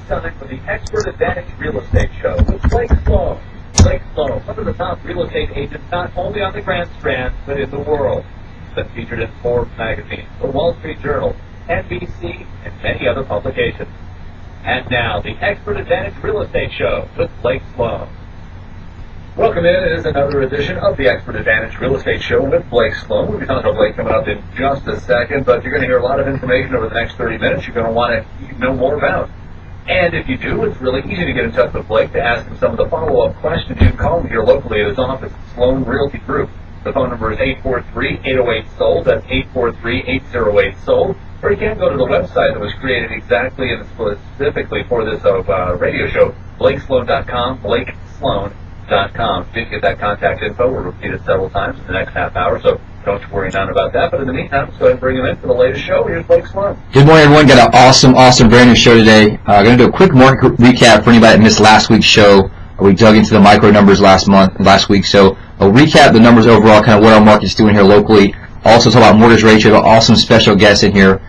time for the Expert Advantage Real Estate Show with Blake Sloan. Blake Sloan, one of the top real estate agents not only on the Grand Strand, but in the world. He's been featured in Forbes magazine, the Wall Street Journal, NBC, and many other publications. And now, the Expert Advantage Real Estate Show with Blake Sloan. Welcome in. It is another edition of the Expert Advantage Real Estate Show with Blake Sloan. We'll be talking about Blake coming up in just a second, but you're going to hear a lot of information over the next 30 minutes you're going to want to know more about. And if you do, it's really easy to get in touch with Blake to ask him some of the follow-up questions. You can call him here locally at his office, Sloan Realty Group. The phone number is 843-808-SOLD. That's 843-808-SOLD. Or you can go to the website that was created exactly and specifically for this radio show, BlakeSloan.com, BlakeSloan.com. Did get that contact info. We'll repeat it several times in the next half hour, so don't you worry none about that. But in the meantime, let's go ahead and bring him in for the latest show. Here's Blake Sloan. Good morning, everyone. Got an awesome brand new show today. Going to do a quick market recap for anybody that missed last week's show. We dug into the micro numbers last week, so I'll recap the numbers overall, kind of what our market's doing here locally. Also talk about mortgage rates. We have an awesome special guest in here.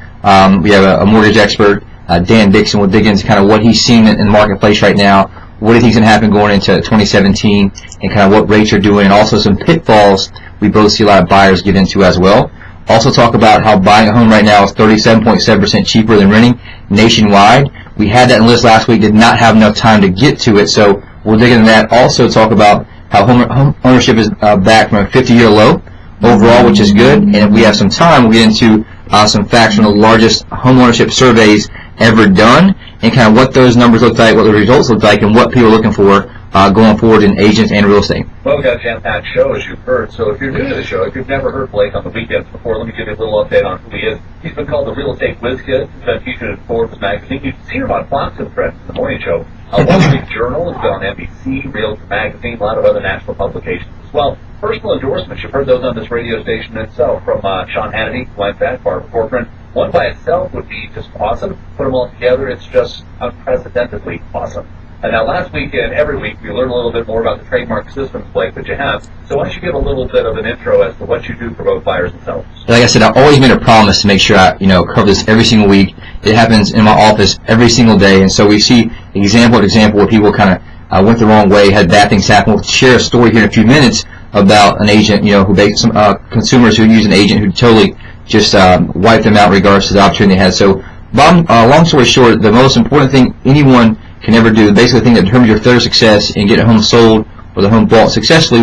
We have a mortgage expert, Dan Dixon. We'll dig into kind of what he's seeing in the marketplace right now, what do you think is going to happen going into 2017, and kind of what rates are doing, and also some pitfalls we both see a lot of buyers get into as well. Also talk about how buying a home right now is 37.7% cheaper than renting nationwide. We had that in the list last week, did not have enough time to get to it, so we'll dig into that. Also talk about how home ownership is back from a 50-year low overall, which is good. And if we have some time, we'll get into some facts from the largest home ownership surveys ever done, and kind of what those numbers look like, what the results look like, and what people are looking for going forward in agents and real estate. Well, we've got a jam-packed show, as you've heard. So if you're new to the show, if you've never heard Blake on the weekends before, let me give you a little update on who he is. He's been called the Real Estate Whiz Kid. He's been featured in Forbes magazine. You've seen him on Fox and Friends in the morning show. Wall Street Journal has been on NBC, Realty magazine, a lot of other national publications as well. Personal endorsements, you've heard those on this radio station itself, from Sean Hannity, Glenn Beck, Barbara Corcoran. One by itself would be just awesome. Put them all together, it's just unprecedentedly awesome. And now last week and every week we learn a little bit more about the trademark systems, Blake, that you have. So why don't you give a little bit of an intro as to what you do for both buyers and sellers? Like I said, I've always made a promise to make sure I cover this every single week. It happens in my office every single day, and so we see example after example where people kind of went the wrong way, had bad things happen. We'll share a story here in a few minutes about an agent, who baked some consumers who use an agent who totally just wiped them out in regards to the opportunity they had. So, long story short, the most important thing anyone can ever do, basically the thing that determines your third success in getting a home sold or the home bought successfully,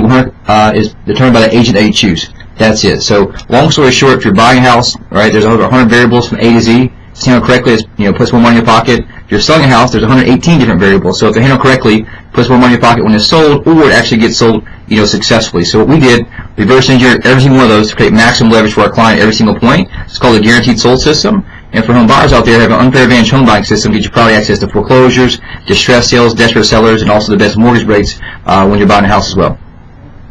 is determined by the agent that you choose. That's it. So, long story short, if you're buying a house, right, there's over 100 variables from A to Z. If it's handled correctly, it puts more money in your pocket. If you're selling a house, there's 118 different variables. So if they're handled correctly, it puts more money in your pocket when it's sold, or it actually gets sold, successfully. So what we did, reverse engineered every single one of those to create maximum leverage for our client at every single point. It's called a guaranteed sold system. And for home buyers out there, have an unfair advantage home buying system, gives you priority access to foreclosures, distressed sales, desperate sellers, and also the best mortgage rates when you're buying a house as well.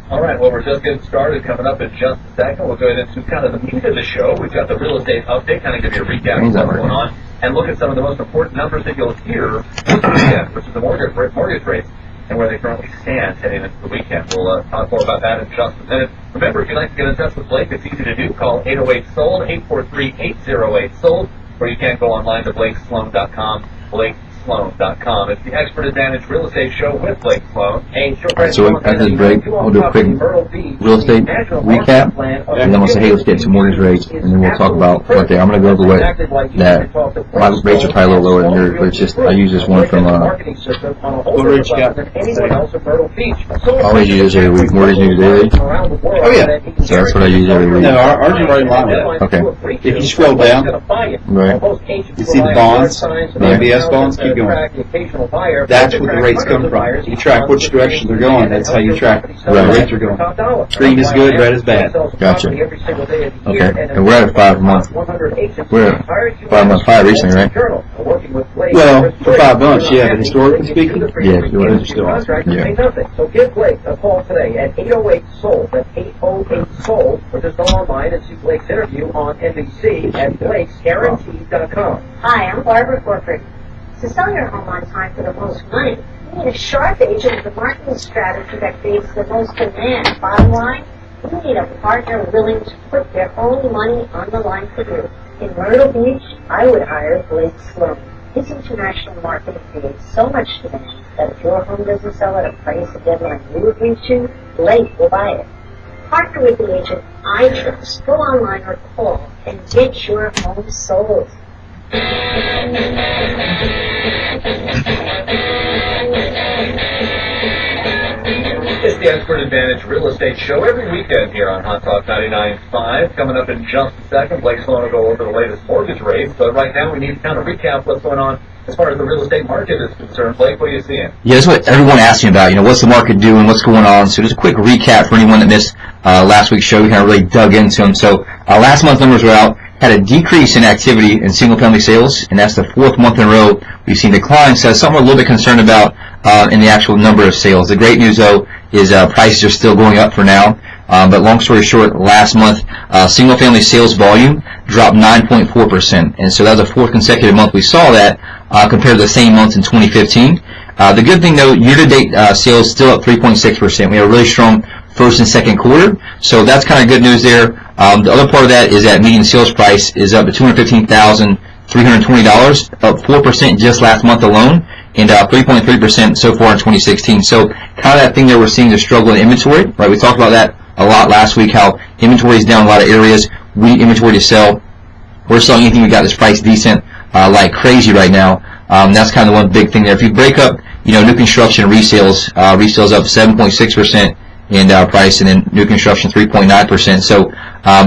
All right, well, we're just getting started. Coming up in just a second, we'll go into kind of the meat of the show. We've got the real estate update, kind of give you a recap of what's going on, and look at some of the most important numbers that you'll hear this weekend, which is the mortgage rates and where they currently stand heading into the weekend. We'll talk more about that in just a minute. Remember, if you'd like to get in touch with Blake, it's easy to do. Call 808-SOLD, 843-808-SOLD, or you can go online to BlakeSloan.com, BlakeSloan.com. It's the Expert Advantage Real Estate Show with Blake Sloan. So after the break, we'll do a quick real estate recap, and then we'll say, hey, let's get some mortgage rates, and then we'll talk about what they are. I'm going to go over what that my rates are probably a little lower than yours, but it's just I use this one from what rate you got? I always use this every week. Mortgage News Daily. Oh yeah. So that's what I use every week. No, ours are right in line with that. Okay. If you scroll down, Right. you see the bonds, the MBS bonds, keep going. That's where the rates come from. You track which direction they're going. That's how you track where the rates are going. Green is good, red is bad. Gotcha. Okay. And we're at a 5 month. We're at a 5 month high recently, right? Well, for 5 months, yeah, but historically speaking, Yeah. those are still on. Yeah. So give Blake a call today at 808-SOLD. That's 808-SOLD. Or just go online and see Blake's interview on NBC at Blake'sGuaranteed.com. Hi, I'm Barbara Corcoran. To sell your home on time for the most money, you need a sharp agent with a marketing strategy that creates the most demand. Bottom line, you need a partner willing to put their own money on the line for you. In Myrtle Beach, I would hire Blake Sloan. This international market creates so much demand that if your home doesn't sell at a price a deadline you agree to, Blake will buy it. Partner with the agent I trust. Go online or call and get your home sold. It's the Expert Advantage Real Estate Show every weekend here on Hot Talk 99.5. Coming up in just a second, Blake Sloan will go over the latest mortgage rates. But right now we need to kind of recap what's going on as far as the real estate market is concerned. Blake, what are you seeing? Yeah, that's what everyone asking about. You know, what's the market doing? What's going on? So just a quick recap for anyone that missed last week's show. We kind of really dug into them. So last month's numbers were out. Had a decrease in activity in single-family sales, and that's the fourth month in a row we've seen declines. So that's something we're a little bit concerned about in the actual number of sales. The great news, though, is prices are still going up for now. But long story short, last month, single-family sales volume dropped 9.4%. And so that was the fourth consecutive month we saw that compared to the same month in 2015. The good thing, though, year-to-date sales still up 3.6%. We had a really strong first and second quarter. So that's kind of good news there. The other part of that is that median sales price is up to $215,320, up 4% just last month alone, and 3.3% so far in 2016. So kind of that thing that we're seeing, the struggle in inventory, right? We talked about that a lot last week, how inventory is down in a lot of areas. We need inventory to sell. We're selling anything we got that's priced decent like crazy right now. That's kind of the one big thing there. If you break up, new construction resales, resales up 7.6% in price, and then new construction 3.9%. So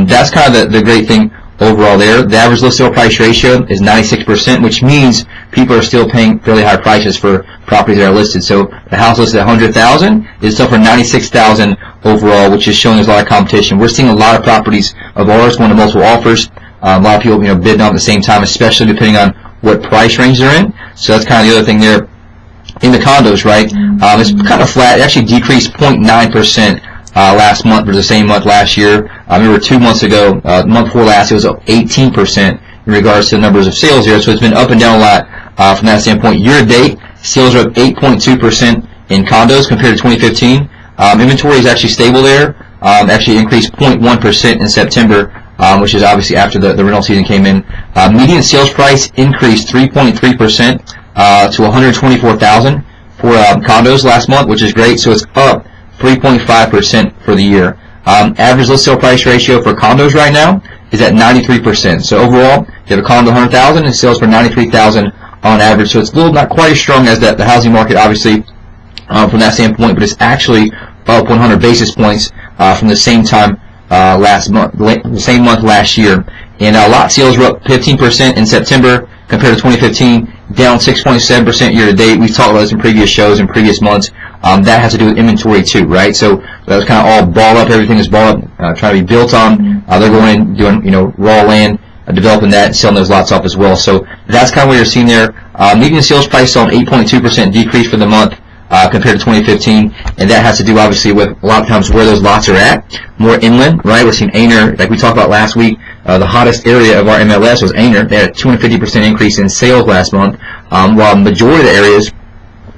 that's kind of the great thing overall there. The average list sale price ratio is 96%, which means people are still paying fairly high prices for properties that are listed. So the house listed at $100,000 is still for $96,000 overall, which is showing there's a lot of competition. We're seeing a lot of properties of ours going to multiple offers. A lot of people bidding on at the same time, especially depending on what price range they're in. So that's kind of the other thing there. In the condos, right, it's kind of flat. It actually decreased 0.9% last month versus the same month last year. I remember 2 months ago, the month before last, it was up 18% in regards to the numbers of sales here. So it's been up and down a lot from that standpoint. Year to date, sales are up 8.2% in condos compared to 2015. Inventory is actually stable there. Actually increased 0.1% in September, which is obviously after the rental season came in. Median sales price increased 3.3%. To $124,000 for condos last month, which is great. So it's up 3.5% for the year. Average list sale price ratio for condos right now is at 93%. So overall, you have a condo $100,000 and sales for $93,000 on average. So it's a little not quite as strong as the housing market, obviously, from that standpoint, but it's actually up 100 basis points from the same time last month, the same month last year. And lot sales were up 15% in September compared to 2015, down 6.7% year to date. We've talked about this in previous shows and previous months. That has to do with inventory too, right? So that was kind of all balled up. Everything is balled up, trying to be built on. They're going in, doing, raw land, developing that, and selling those lots off as well. So that's kind of what you're seeing there. Median sales price saw an 8.2% decrease for the month compared to 2015, and that has to do obviously with a lot of times where those lots are at, more inland, right? We're seeing Aner, like we talked about last week. The hottest area of our MLS was Aner. They had a 250% increase in sales last month, while the majority of the areas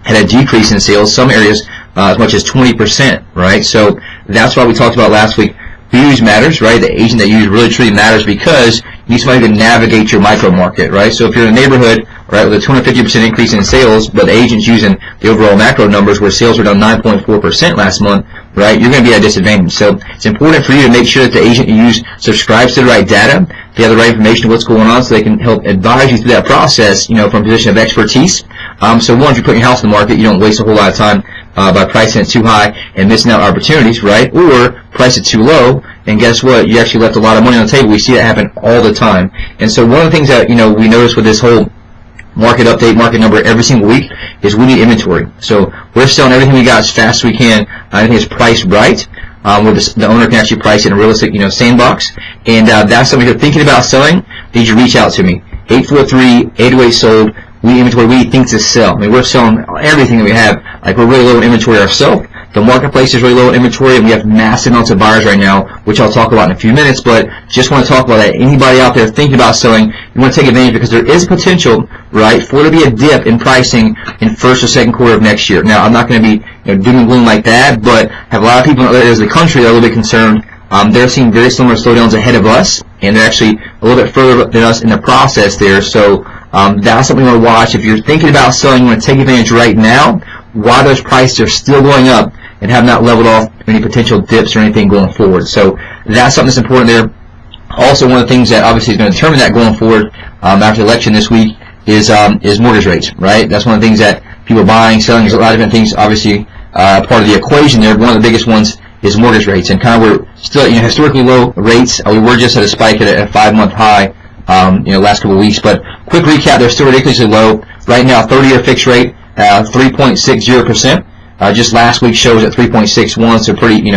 had a decrease in sales. Some areas as much as 20%, right? So that's why we talked about last week. Who you use matters, right? The agent that you use really truly matters because you need somebody to navigate your micro market, right? So if you're in a neighborhood, right, with a 250% increase in sales, but the agent's using the overall macro numbers where sales were down 9.4% last month, right, you're going to be at a disadvantage. So it's important for you to make sure that the agent you use subscribes to the right data, they have the right information of what's going on so they can help advise you through that process, from a position of expertise. So one, if you're putting your house in the market, you don't waste a whole lot of time by pricing it too high and missing out opportunities, right? Or price it too low, and guess what? You actually left a lot of money on the table. We see that happen all the time. And so one of the things that, we notice with this whole market update, market number every single week is we need inventory. So we're selling everything we got as fast as we can. Everything is priced right, where the owner can actually price it in a realistic, sandbox. And that's something if you're thinking about selling, then you reach out to me. 843-808-SOLD. We need inventory. We need things to sell. I mean, we're selling everything that we have. Like, we're really low in inventory ourselves. The marketplace is really low in inventory, and we have massive amounts of buyers right now, which I'll talk about in a few minutes, but just want to talk about that. Anybody out there thinking about selling, you want to take advantage because there is potential, right, for there to be a dip in pricing in first or second quarter of next year. Now, I'm not going to be doom and gloom like that, but have a lot of people in other areas of the country that are a little bit concerned. They're seeing very similar slowdowns ahead of us, and they're actually a little bit further than us in the process there. So that's something you want to watch. If you're thinking about selling, you want to take advantage right now while those prices are still going up and have not leveled off any potential dips or anything going forward. So that's something that's important there. Also, one of the things that obviously is going to determine that going forward after the election this week is mortgage rates, right? That's one of the things that people are buying, selling. There's a lot of different things, obviously, part of the equation there. One of the biggest ones is mortgage rates, and kind of we're still historically low rates. We were just at a spike at a 5-month high, last couple of weeks. But quick recap, they're still ridiculously low right now. 30-year fixed rate, 3.60%. Just last week's show was at 3.61, so pretty,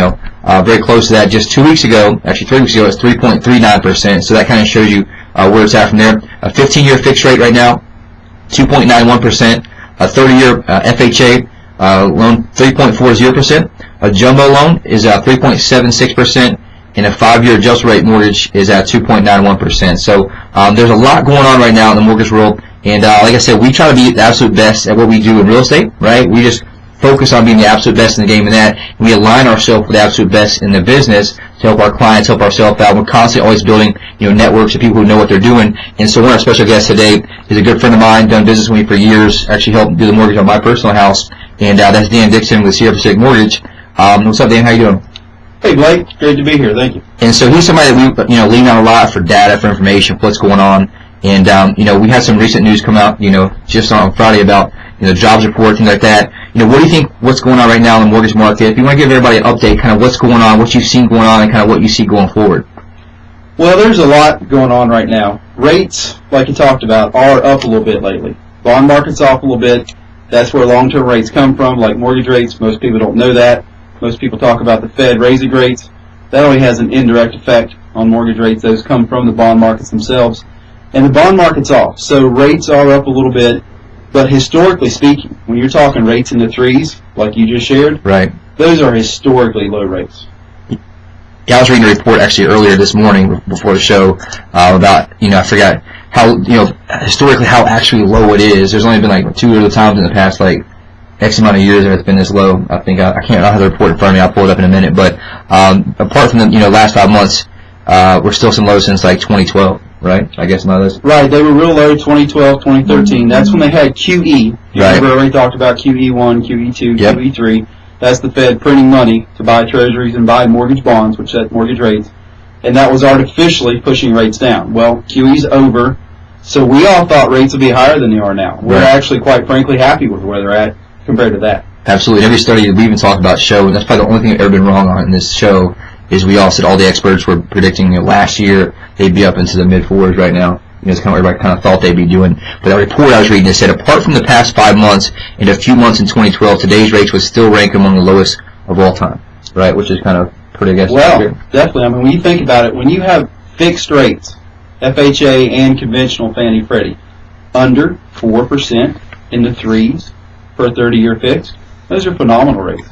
very close to that. Just 2 weeks ago, actually 3 weeks ago, it's 3.39%. So that kind of shows you where it's at from there. A 15-year fixed rate right now, 2.91%. A 30-year FHA loan, 3.40%. A jumbo loan is at 3.76%, and a 5-year adjustable rate mortgage is at 2.91%. So there's a lot going on right now in the mortgage world, and like I said, we try to be the absolute best at what we do in real estate, right? We just focus on being the absolute best in the game in that, and we align ourselves with the absolute best in the business to help our clients, help ourselves out. We're constantly always building, networks of people who know what they're doing. And so one of our special guests today is a good friend of mine, done business with me for years, actually helped do the mortgage on my personal house, and that's Dan Dixon with Sierra Pacific Mortgage. What's up, Dan? How you doing? Hey, Blake. Great to be here. Thank you. And so he's somebody that we, lean on a lot for data, for information, for what's going on. And, we had some recent news come out, just on Friday about, jobs report, things like that. What do you think what's going on right now in the mortgage market? If you want to give everybody an update, kind of what's going on, what you've seen going on, and kind of what you see going forward. Well, there's a lot going on right now. Rates, like you talked about, are up a little bit lately. Bond market's off a little bit. That's where long-term rates come from, like mortgage rates. Most people don't know that. Most people talk about the Fed raising rates. That only has an indirect effect on mortgage rates. Those come from the bond markets themselves. And the bond market's off. So rates are up a little bit. But historically speaking, when you're talking rates in the threes, like you just shared, right, those are historically low rates. Yeah, I was reading a report actually earlier this morning before the show about, I forgot how, historically how actually low it is. There's only been like 2 other times in the past, like, X amount of years that it's been this low. I think I don't have the report in front of me. I'll pull it up in a minute. But apart from the, last 5 months, we're still some low since like 2012. Right? I guess not this. Right. They were real low 2012, 2013. That's when they had QE. You remember I already talked about QE1, QE2, yep. QE3. That's the Fed printing money to buy treasuries and buy mortgage bonds, which set mortgage rates. And that was artificially pushing rates down. Well, QE's over, so we all thought rates would be higher than they are now. We're actually, quite frankly, happy with where they're at compared to that. Absolutely. Every study we even talked about show, and that's probably the only thing we've ever been wrong on in this show, is we all said all the experts were predicting last year they'd be up into the mid-4s right now. It's kind of what everybody kind of thought they'd be doing. But that report I was reading, it said apart from the past 5 months and a few months in 2012, today's rates would still rank among the lowest of all time, right? Which is kind of pretty good. Well, definitely. I mean, when you think about it, when you have fixed rates, FHA and conventional Fannie Freddie, under 4% in the threes for a 30-year fix, those are phenomenal rates.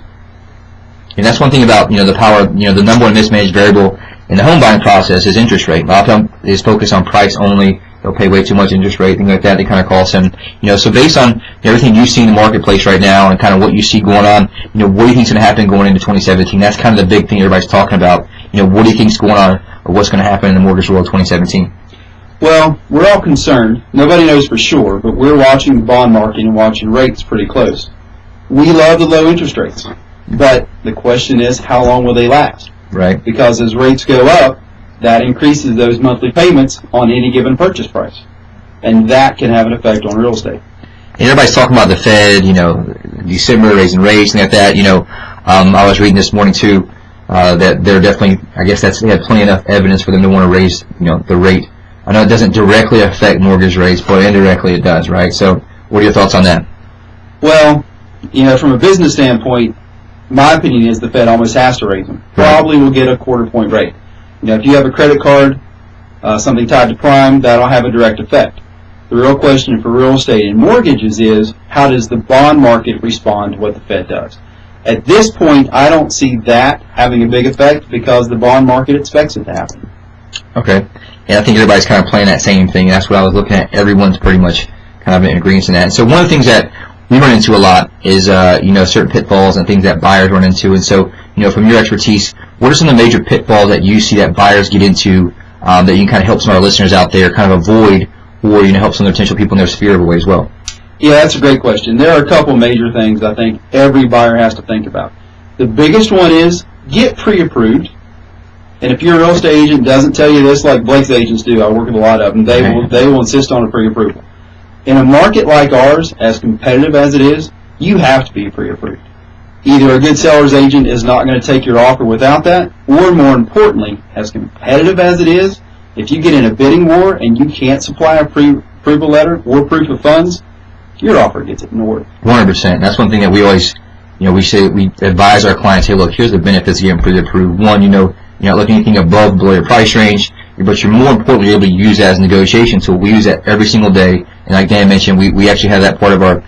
And that's one thing about, the power, the number one mismanaged variable in the home buying process is interest rate. A lot of them is focused on price only. They'll pay way too much interest rate, things like that. They kind of call some, so based on everything you see in the marketplace right now and kind of what you see going on, what do you think is going to happen going into 2017? That's kind of the big thing everybody's talking about. What do you think is going on or what's going to happen in the mortgage world 2017? Well, we're all concerned. Nobody knows for sure, but we're watching the bond market and watching rates pretty close. We love the low interest rates. But the question is, how long will they last? Right. Because as rates go up, that increases those monthly payments on any given purchase price. And that can have an effect on real estate. And everybody's talking about the Fed, December raising rates and like that. I was reading this morning too, that they're definitely, I guess they had plenty enough evidence for them to want to raise, the rate. I know it doesn't directly affect mortgage rates, but indirectly it does, right? So what are your thoughts on that? Well, from a business standpoint, my opinion is the Fed almost has to raise them. Probably will get a quarter-point rate. If you have a credit card, something tied to prime, that'll have a direct effect. The real question for real estate and mortgages is, how does the bond market respond to what the Fed does? At this point, I don't see that having a big effect because the bond market expects it to happen. Okay. And I think everybody's kind of playing that same thing. That's what I was looking at. Everyone's pretty much kind of in agreement in that. And so one of the things that we run into a lot is, certain pitfalls and things that buyers run into. And so, from your expertise, what are some of the major pitfalls that you see that buyers get into that you can kind of help some of our listeners out there kind of avoid or help some of the potential people in their sphere of a way as well? Yeah, that's a great question. There are a couple major things I think every buyer has to think about. The biggest one is get pre-approved. And if your real estate agent doesn't tell you this, like Blake's agents do, I work with a lot of them, they will insist on a pre-approval. In a market like ours, as competitive as it is, you have to be pre-approved. Either a good seller's agent is not going to take your offer without that, or more importantly, as competitive as it is, if you get in a bidding war and you can't supply a pre-approval letter or proof of funds, your offer gets ignored. 100%. That's one thing that we always, we advise our clients, hey, look, here's the benefits of getting pre-approved. One, you're not looking at anything below your price range, but you're more importantly able to use that as a negotiation tool. We use that every single day, and like Dan mentioned, we actually have that part of our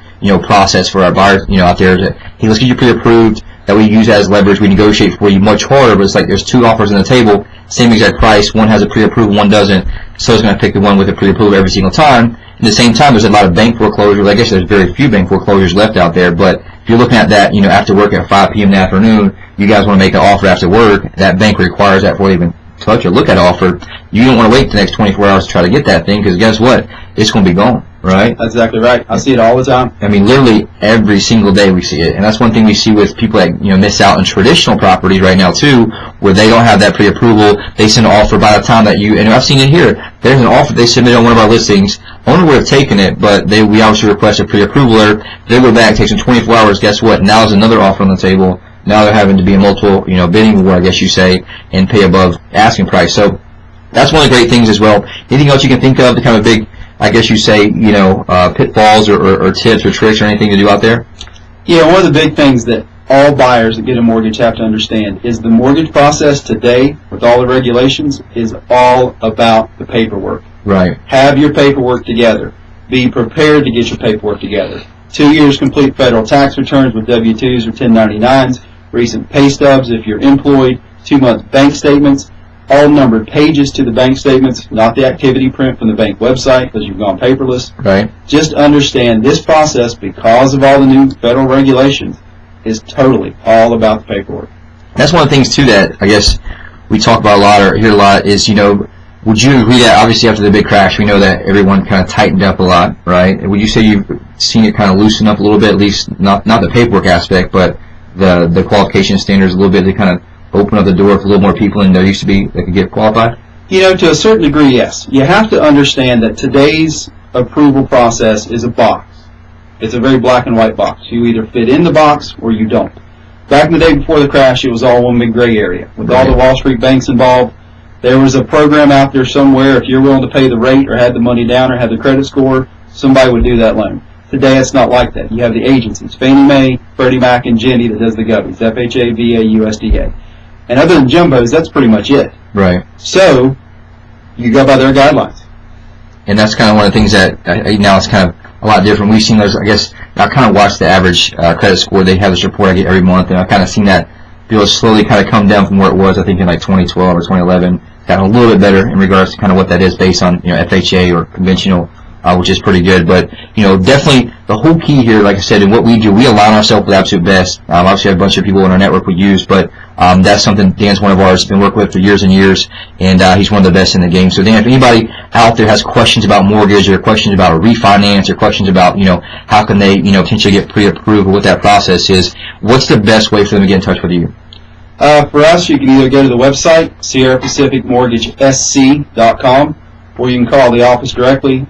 process for our buyers out there that, hey, let's get you pre-approved, that we use as leverage. We negotiate for you much harder, but it's like there's two offers on the table, same exact price. One has a pre-approved, one doesn't. So it's going to pick the one with a pre-approved every single time. At the same time, there's a lot of bank foreclosures. I guess there's very few bank foreclosures left out there, but if you're looking at that, after work at 5 p.m. in the afternoon, you guys want to make an offer after work, that bank requires that before they even touch or look at an offer. You don't want to wait the next 24 hours to try to get that thing, because guess what? It's going to be gone, right? That's exactly right. I see it all the time. I mean, literally every single day we see it. And that's one thing we see with people that, miss out on traditional properties right now too, where they don't have that pre-approval. They send an offer by the time that and I've seen it here. There's an offer they submit on one of our listings. Owner would have taken it, but we obviously request a pre-approval letter. They go back, takes them 24 hours. Guess what? Now there's another offer on the table. Now they're having to be in multiple, bidding war, I guess you say, and pay above asking price. So that's one of the great things as well. Anything else you can think of, the kind of big, I guess you say, pitfalls or tips or tricks or anything to do out there? Yeah, one of the big things that all buyers that get a mortgage have to understand is the mortgage process today, with all the regulations, is all about the paperwork. Right. Have your paperwork together. Be prepared to get your paperwork together. 2 years complete federal tax returns with W-2s or 1099s, recent pay stubs if you're employed, 2 month bank statements, all numbered pages to the bank statements, not the activity print from the bank website because you've gone paperless. Right. Just understand this process, because of all the new federal regulations, is totally all about the paperwork. That's one of the things too that I guess we talk about a lot or hear a lot is, would you agree that obviously after the big crash, we know that everyone kind of tightened up a lot, right? Would you say you've seen it kind of loosen up a little bit, at least not the paperwork aspect, but the qualification standards a little bit to kind of open up the door for a little more people than there used to be that could get qualified? To a certain degree, yes. You have to understand that today's approval process is a box. It's a very black and white box. You either fit in the box or you don't. Back in the day before the crash, it was all one big gray area. With all the Wall Street banks involved, there was a program out there somewhere, if you're willing to pay the rate or had the money down or had the credit score, somebody would do that loan. Today, it's not like that. You have the agencies, Fannie Mae, Freddie Mac, and Ginnie that does the govies, FHA, VA, USDA. And other than jumbos, that's pretty much it. Right. So, you go by their guidelines. And that's kind of one of the things that now it's kind of a lot different. We've seen those, I guess, I kind of watch the average credit score. They have this report I get every month, and I've kind of seen that bill slowly kind of come down from where it was, I think, in like 2012 or 2011. Gotten a little bit better in regards to kind of what that is based on, FHA or conventional, which is pretty good. But, definitely the whole key here, like I said, in what we do, we align ourselves with the absolute best. Obviously, I have a bunch of people in our network we use, but that's something Dan's one of ours, been working with for years and years, and he's one of the best in the game. So, Dan, if anybody out there has questions about mortgage or questions about a refinance or questions about, how can they, potentially get pre-approved or what that process is, what's the best way for them to get in touch with you? For us, you can either go to the website, SierraPacificMortgageSC.com, or you can call the office directly,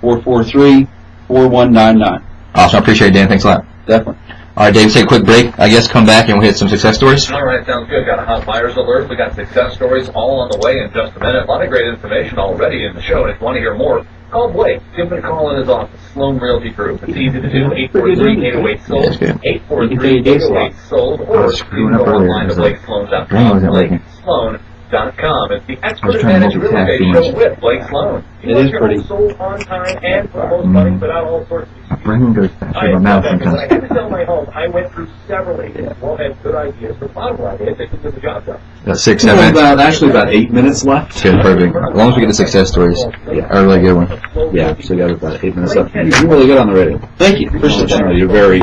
843-443-4199. Awesome. I appreciate it, Dan. Thanks a lot. Definitely. All right, Dave, take a quick break. I guess come back and we'll hit some success stories. All right, sounds good. Got a hot buyers alert. We got success stories all on the way in just a minute. A lot of great information already in the show. And if you want to hear more, call Blake. Give him a call in his office. Sloan Realty Group. It's easy to do. 843-808-SOLD. 843-808-SOLD. Or you can go online to BlakeSloan.com. BlakeSloan.com. It's the expert advantage real estate show with Blake Sloan. It is pretty. Sold on time and for most money without all sorts of My brain goes back to my mouth When I sometimes. had to sell my home, I went through several agents. All had good ideas, but bottom line is they could get the job done. About 6, 7 minutes. About 8 minutes left. Okay, perfect. As long as we get the success stories. Yeah. A really good one. Yeah, so you got about 8 minutes left. You're really good on the radio. Thank you. Appreciate that. You're very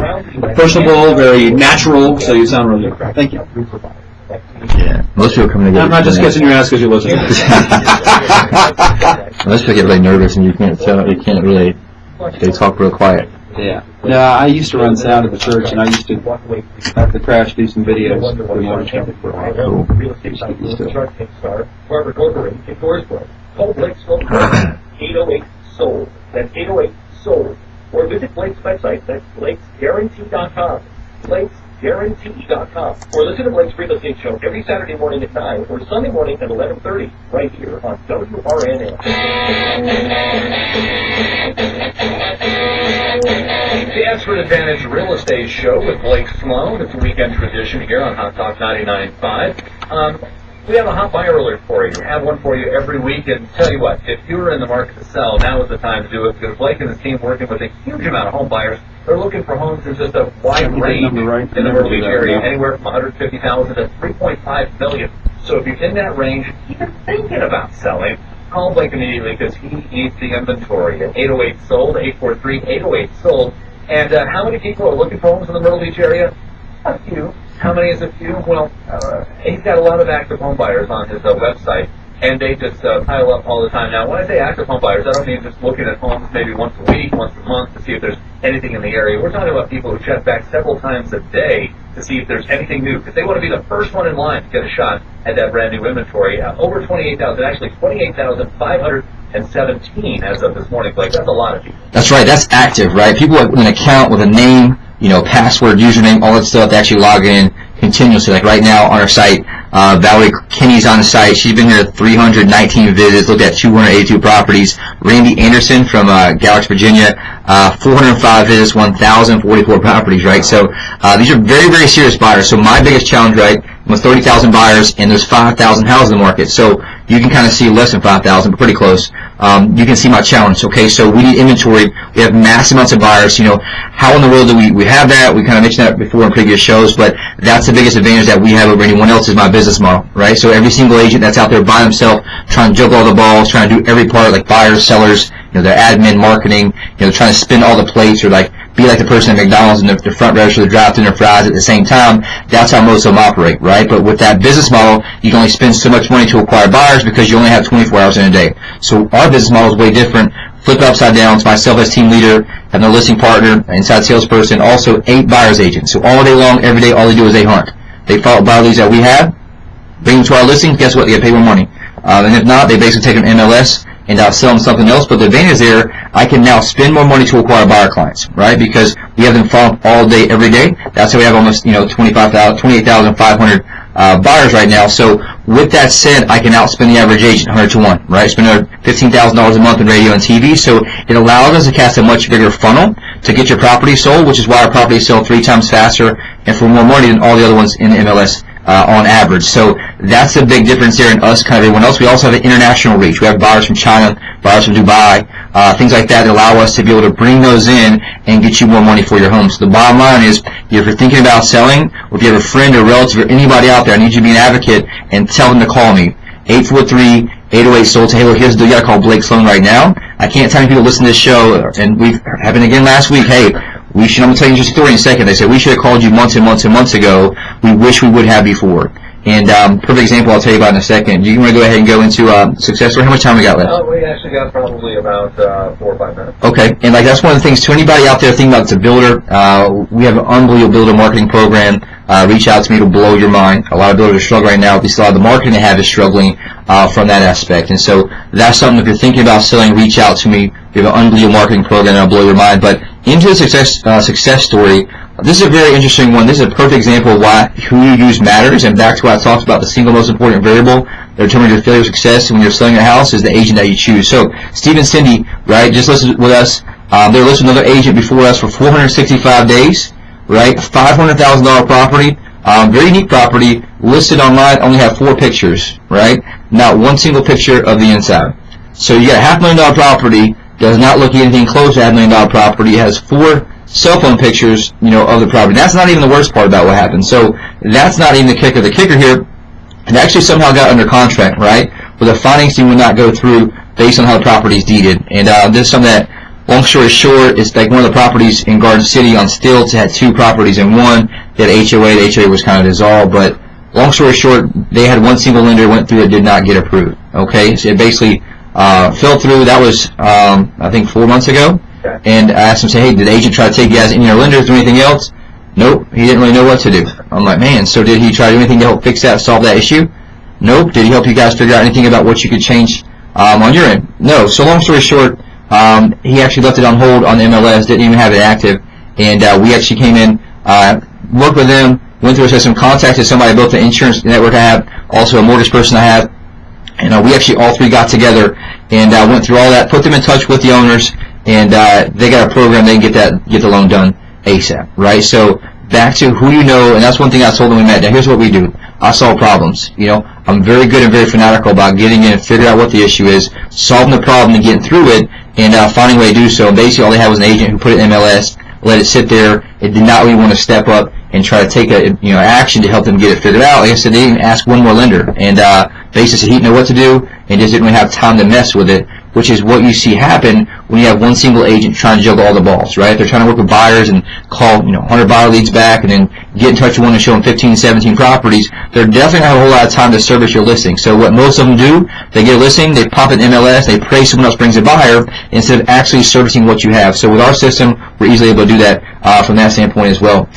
personable, very natural, so you sound really good. Thank you. Yeah. Most people come together. I'm not just kissing your ass because you listen. Most people get really nervous and you can't tell. You can't really. They talk real quiet. Yeah. No, I used to run sound at the church, and I used to have the crash do some videos for the morning traffic for a while. Cool. Real estate site, Robert Corcoran in Dorsbrook. Call Blake Sloan 808-SOLD. That's 808-SOLD. Or visit Blake's website. That's Blake'sGuarantee.com. Blake'sGuarantee.com. Or listen to Blake's Real Estate Show every Saturday morning at 9 or Sunday morning at 11:30 right here on WRNN. The Expert Advantage Real Estate Show with Blake Sloan. It's a weekend tradition here on Hot Talk 99.5. We have a hot buyer alert for you. We have one for you every week. And tell you what, if you're in the market to sell, now is the time to do it because Blake and his team working with a huge amount of home buyers. They're looking for homes in just a wide range in the Myrtle Beach area, anywhere from $150,000 to $3.5 million. So if you're in that range, even thinking about selling, call Blake immediately because he needs the inventory at 808-SOLD, 843-808-SOLD. And how many people are looking for homes in the Myrtle Beach area? A few. How many is a few? Well, he's got a lot of active home buyers on his website, and they just pile up all the time. Now, when I say active home buyers, I don't mean just looking at homes maybe once a week, once a month to see if there's anything in the area. We're talking about people who check back several times a day to see if there's anything new, because they want to be the first one in line to get a shot at that brand new inventory. Over 28,000, actually 28,517 as of this morning, Blake. That's a lot of people. That's right. That's active, right? People with an account with a name, password, username, all that stuff, they actually log in continuously. Like right now on our site, Valerie Kinney's on the site. She's been here 319 visits, looked at 282 properties. Randy Anderson from Galaxy, Virginia, 405 visits, 1,044 properties, right? So these are very, very serious buyers. So my biggest challenge, right, with 30,000 buyers and there's 5,000 houses in the market. So you can kind of see less than 5,000, but pretty close. You can see my challenge. Okay, so we need inventory. We have massive amounts of buyers. How in the world do we have that? We kind of mentioned that before in previous shows, but that's the biggest advantage that we have over anyone else is my business model, right? So every single agent that's out there by himself trying to juggle all the balls, trying to do every part, like buyers, sellers, their admin, marketing, trying to spin all the plates or like be like the person at McDonald's in the front register, drafting their fries at the same time. That's how most of them operate, right? But with that business model, you can only spend so much money to acquire buyers because you only have 24 hours in a day. So our business model is way different. Flip it upside down. It's myself as team leader, having a listing partner, inside salesperson, also 8 buyers agents. So all day long, every day, all they do is they hunt. They follow buyer leads that we have, bring them to our listing. Guess what? They get paid more money. And if not, they basically take an MLS and sell them something else. But the advantage there, I can now spend more money to acquire buyer clients, right? Because we have them follow up all day, every day. That's why we have almost 28,500 buyers right now. So with that said, I can outspend the average agent 100 to 1, right? Spend $15,000 a month in radio and TV. So it allows us to cast a much bigger funnel to get your property sold, which is why our properties sell 3 times faster and for more money than all the other ones in the MLS. On average. So that's a big difference there in us, kind of everyone else. We also have an international reach. We have buyers from China, buyers from Dubai, things like that allow us to be able to bring those in and get you more money for your home. So the bottom line is, if you're thinking about selling, or if you have a friend or relative or anybody out there, I need you to be an advocate and tell them to call me. 843-808-SOLD. Hey, look, here's the deal. I call Blake Sloan right now. I can't tell you people to listen to this show, and we've happened again last week. Hey, I'm going to tell you your story in a second. They said, we should have called you months and months and months ago. We wish we would have before. And perfect example I'll tell you about in a second. You want to go ahead and go into success story? How much time we got left? We actually got probably about 4 or 5 minutes. Okay. And that's one of the things to anybody out there thinking about it's a builder. We have an unbelievable builder marketing program. Reach out to me. It'll blow your mind. A lot of builders are struggling right now. At least a lot of the marketing they have is struggling from that aspect. And so that's something, if you're thinking about selling, reach out to me. We have an unbelievable marketing program that'll blow your mind. But into the success story, this is a very interesting one. This is a perfect example of why who you use matters. And back to what I talked about, the single most important variable that determines your failure or success when you're selling a house is the agent that you choose. So Steve and Cindy, right, just listed with us. They're listed with another agent before us for 465 days, right? $500,000 property, very unique property, listed online, only have 4 pictures, right? Not one single picture of the inside. So you got a $500,000 property, does not look anything close to a $500,000 property. It has 4 cell phone pictures, of the property. That's not even the worst part about what happened. So that's not even the kicker. The kicker here, it actually somehow got under contract, right? But the financing would not go through based on how the property is deeded. And this is something that, long story short, it's like one of the properties in Garden City on stilts. It had 2 properties in one. They had HOA. The HOA was kind of dissolved, but long story short, they had one single lender went through that did not get approved. Okay, so it basically fell through. That was I think 4 months ago. And I asked him, say, hey, did the agent try to take you guys in your lenders or anything else? Nope, he didn't really know what to do. I'm like, man, so did he try to do anything to help fix that, solve that issue? Nope. Did he help you guys figure out anything about what you could change on your end? No. So long story short, he actually left it on hold on the MLS, didn't even have it active, and we actually came in, worked with them, went through a system, contacted somebody, both the insurance network I have, also a mortgage person I have, and we actually all three got together and went through all that, put them in touch with the owners, and they got a program they can get the loan done ASAP, right? So back to who you know, and that's one thing I told them we met. Now here's what we do. I solve problems. You know, I'm very good and very fanatical about getting in and figuring out what the issue is, solving the problem and getting through it, and finding a way to do so. And basically all they had was an agent who put it in MLS, let it sit there. It did not really want to step up and try to take action to help them get it figured out. Like I said, they didn't ask one more lender, and basically said he didn't know what to do and just didn't really have time to mess with it, which is what you see happen when you have one single agent trying to juggle all the balls, right? They're trying to work with buyers and call 100 buyer leads back and then get in touch with one and show them 15, 17 properties. They're definitely not a whole lot of time to service your listing. So what most of them do, they get a listing, they pop it in MLS, they pray someone else brings a buyer instead of actually servicing what you have. So with our system, we're easily able to do that from that standpoint as well.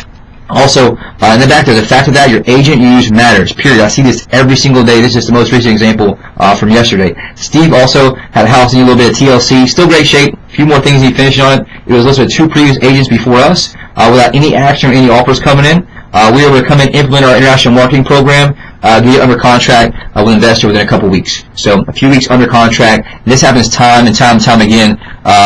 Also, in the back there, the fact of that, your agent you use matters, period. I see this every single day. This is the most recent example from yesterday. Steve also had a house and a little bit of TLC, still great shape. A few more things he finished on it. It was listed with 2 previous agents before us without any action or any offers coming in. We were able to come in, implement our international marketing program, get under contract with an investor within a couple weeks. So a few weeks under contract. This happens time and time again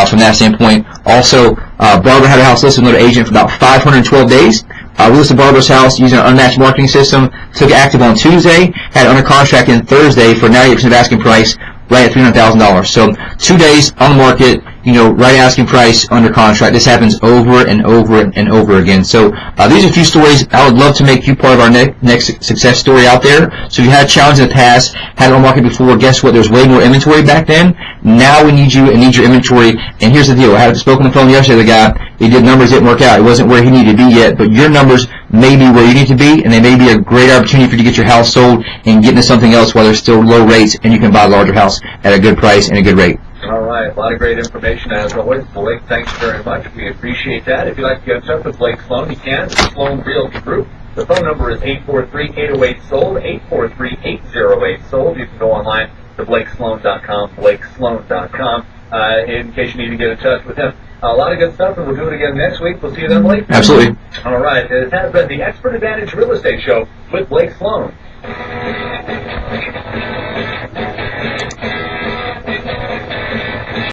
from that standpoint. Also, Barbara had a house listed with another agent for about 512 days. We listed Barbara's house using an unmatched marketing system, took it active on Tuesday, had it under contract in Thursday for 98% of asking price, right at $300,000. So 2 days on the market, right asking price, under contract. This happens over and over and over again. So these are a few stories. I would love to make you part of our next success story out there. So if you had a challenge in the past, had it on market before, guess what? There's way more inventory back then. Now we need you and need your inventory. And here's the deal. I had spoken on the phone yesterday with the guy. He did numbers didn't work out. It wasn't where he needed to be yet, but your numbers may be where you need to be, and they may be a great opportunity for you to get your house sold and get into something else while there's still low rates, and you can buy a larger house at a good price and a good rate. All right, a lot of great information as always. Blake, thanks very much. We appreciate that. If you'd like to get in touch with Blake Sloan, you can. The Sloan Realty Group. The phone number is 843-808-SOLD, 843-808-SOLD. You can go online to blakesloan.com, blakesloan.com, in case you need to get in touch with him. A lot of good stuff, and we'll do it again next week. We'll see you then, Blake. Absolutely. All right, it has been the Expert Advantage Real Estate Show with Blake Sloan.